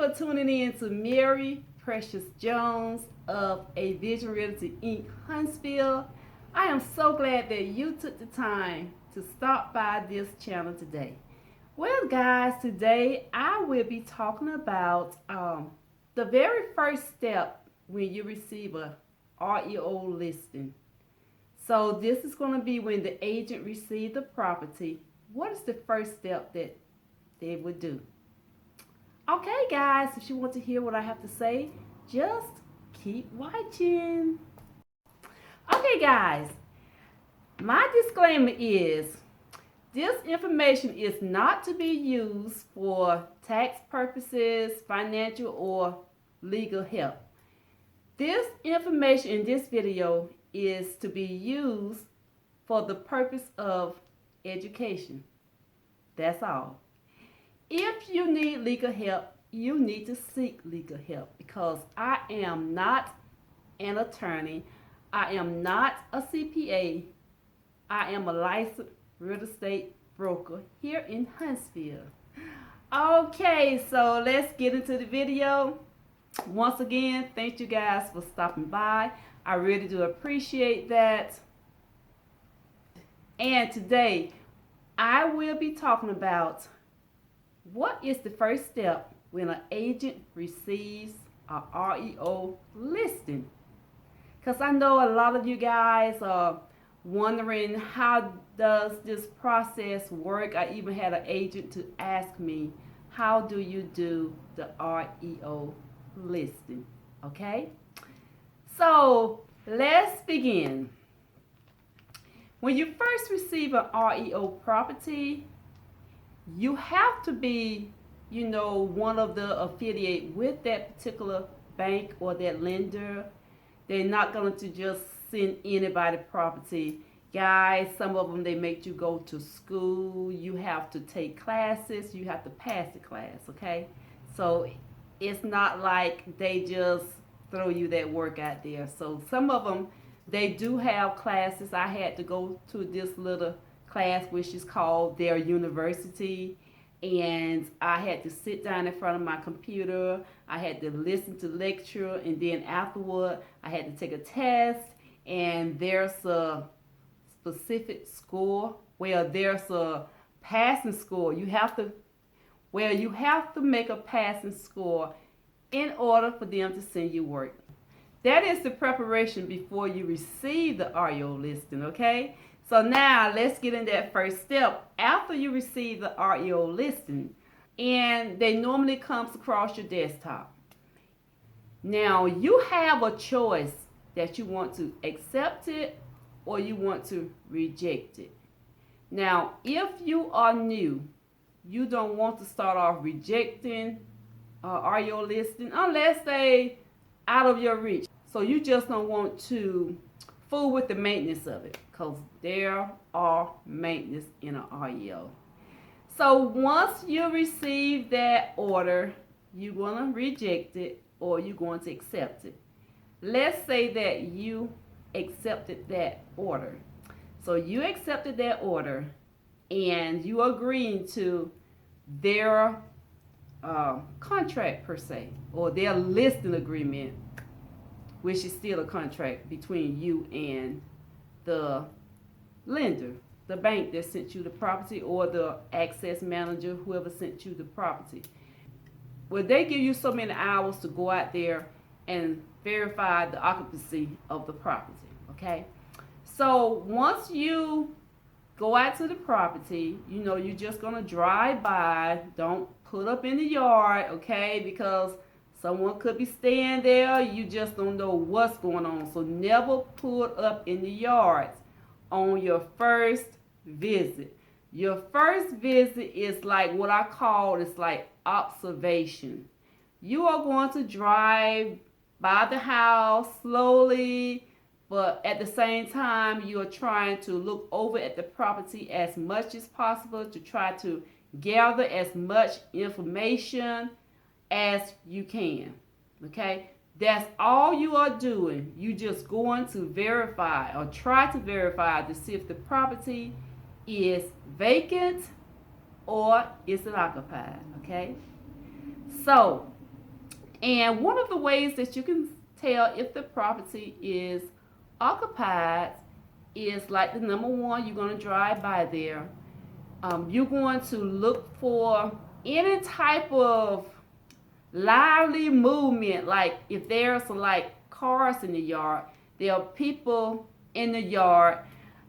for tuning in to Mary Precious Jones of Avision Realty Inc. Huntsville. I am so glad that you took the time to stop by this channel today. Well, guys, today I will be talking about the very first step when you receive a REO listing. So this is going to be when the agent receives the property. What is the first step that they would do? Okay, guys, if you want to hear what I have to say, just keep watching. Okay, guys, my disclaimer is this information is not to be used for tax purposes, financial, or legal help. This information in this video is to be used for the purpose of education. That's all. If you need legal help, you need to seek legal help because I am not an attorney. I am not a CPA. I am a licensed real estate broker here in Huntsville. Okay, so let's get into the video. Once again, thank you guys for stopping by. I really do appreciate that. And today, I will be talking about what is the first step when an agent receives a REO listing? Because I know a lot of you guys are wondering, how does this process work? I even had an agent to ask me, how do you do the REO listing? Okay, so let's begin. When you first receive an REO property, you have to be, one of the affiliate with that particular bank or that lender. They're not going to just send anybody property. Guys, some of them, they make you go to school. You have to take classes. You have to pass the class, okay? So it's not like they just throw you that work out there. So some of them, they do have classes. I had to go to this little class which is called their university, and I had to sit down in front of my computer. I had to listen to lecture, and then afterward I had to take a test, and there's a specific score. Well, there's a passing score. You have to make a passing score in order for them to send you work. That is the preparation before you receive the REO listing, okay? So now let's get in that first step. After you receive the REO listing, and they normally comes across your desktop. Now you have a choice that you want to accept it or you want to reject it. Now, if you are new, you don't want to start off rejecting REO listing unless they out of your reach. So you just don't want to fool with the maintenance of it, because there are maintenance in an REO. So once you receive that order, you're going to reject it or you're going to accept it. Let's say that you accepted that order. So you accepted that order and you agreeing to their contract per se, or their listing agreement, which is still a contract between you and the lender, the bank that sent you the property, or the access manager, whoever sent you the property. Well, they give you so many hours to go out there and verify the occupancy of the property, okay? So once you go out to the property, you're just going to drive by. Don't put up in the yard, okay? Because someone could be staying there. You just don't know what's going on. So never put up in the yards on your first visit. Your first visit is like what I call, it's like observation. You are going to drive by the house slowly, but at the same time, you are trying to look over at the property as much as possible to try to gather as much information as you can, okay? That's all you are doing. You just going to verify or try to verify to see if the property is vacant or is it occupied, okay? So And one of the ways that you can tell if the property is occupied is like the number one, you're going to drive by there. You're going to look for any type of lively movement, like if there's like cars in the yard, there are people in the yard,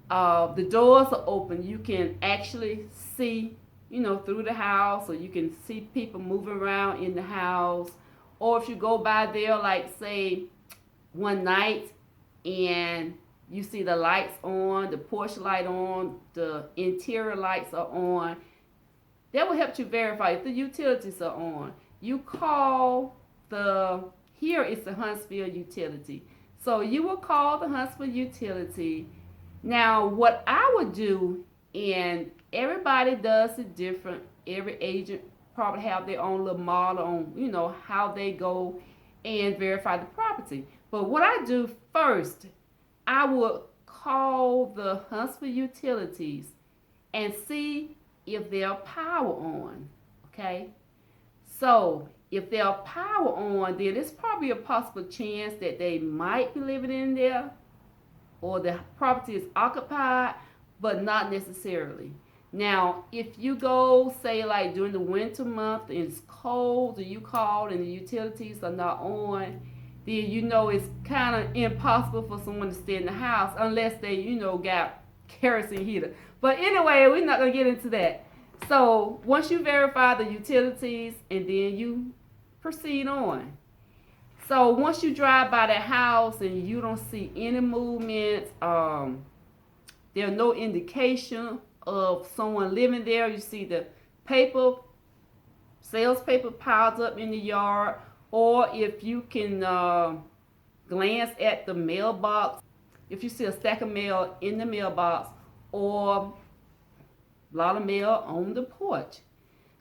the doors are open, you can actually see, through the house, or you can see people moving around in the house. Or if you go by there, like say one night, and you see the lights on, the porch light on, the interior lights are on, that will help you verify if the utilities are on. You call here is the Huntsville utility. So you will call the Huntsville utility. Now, what I would do, and everybody does it different, every agent probably have their own little model on, how they go and verify the property. But what I do first, I would call the Huntsville utilities and see if there's power on, okay? So if there's power on, then it's probably a possible chance that they might be living in there, or the property is occupied, but not necessarily. Now, if you go, say like during the winter month and it's cold, or you call and the utilities are not on, then it's kind of impossible for someone to stay in the house unless they, got kerosene heater. But anyway, we're not going to get into that. So once you verify the utilities, and then you proceed on. So once you drive by that house and you don't see any movement, there's no indication of someone living there. You see the sales paper piled up in the yard, or if you can glance at the mailbox, if you see a stack of mail in the mailbox, or a lot of mail on the porch.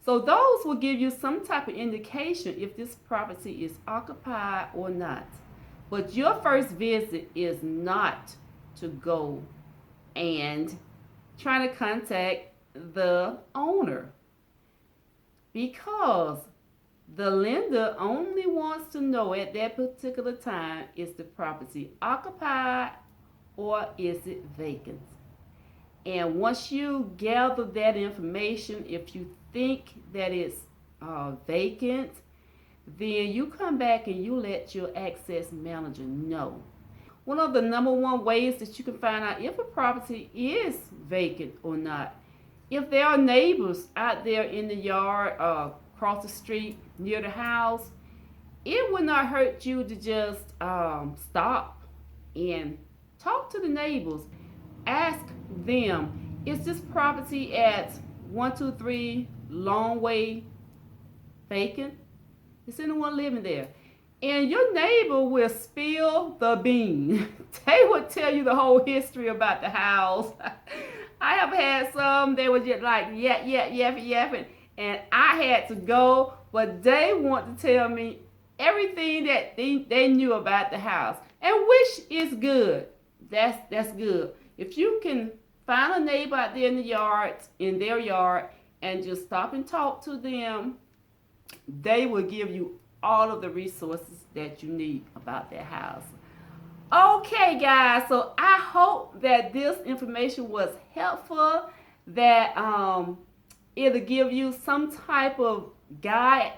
So those will give you some type of indication if this property is occupied or not. But your first visit is not to go and try to contact the owner, because the lender only wants to know at that particular time, is the property occupied or is it vacant? And once you gather that information, if you think that it's vacant, then you come back and you let your access manager know. One of the number one ways that you can find out if a property is vacant or not, if there are neighbors out there in the yard, across the street, near the house, it would not hurt you to just stop and talk to the neighbors. Ask them, is this property at 123 Long Way vacant? Is anyone living there? And your neighbor will spill the bean. They will tell you the whole history about the house. I have had some, they were just like yapping, and I had to go, but they want to tell me everything that they knew about the house, and which is good. That's good. If you can find a neighbor out there in their yard, and just stop and talk to them, they will give you all of the resources that you need about their house. Okay, guys, so I hope that this information was helpful, that it'll give you some type of guide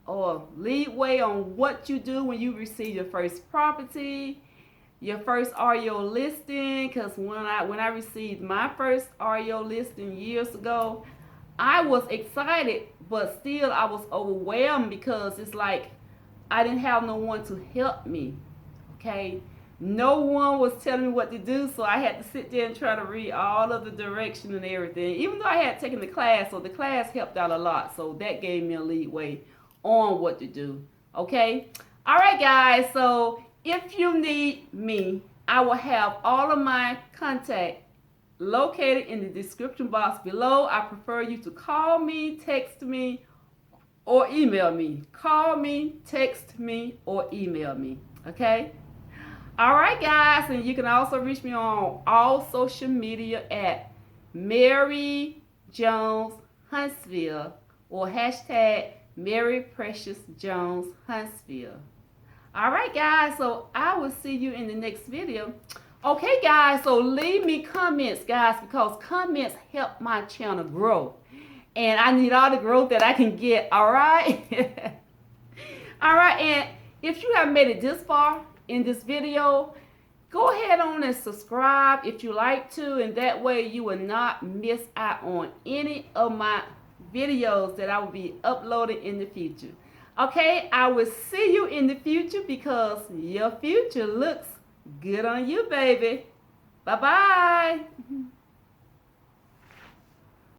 or leadway on what you do when you receive your first property, your first REO listing. Because when I received my first REO listing years ago, I was excited, but still I was overwhelmed, because it's like I didn't have no one to help me. Okay, no one was telling me what to do, so I had to sit there and try to read all of the direction and everything, even though I had taken the class. So the class helped out a lot, so that gave me a leadway on what to do. Okay, all right, guys, so if you need me, I will have all of my contact located in the description box below. I prefer you to call me, text me, or email me. Call me, text me, or email me. Okay? All right, guys, and you can also reach me on all social media at maryw.jones Huntsville, or hashtag Mary Precious Jones Huntsville. All right, guys, so I will see you in the next video. Okay, guys, so leave me comments, guys, because comments help my channel grow. And I need all the growth that I can get, all right? All right, and if you have made it this far in this video, go ahead on and subscribe if you like to, and that way you will not miss out on any of my videos that I will be uploading in the future. Okay, I will see you in the future because your future looks good on you, baby. Bye-bye.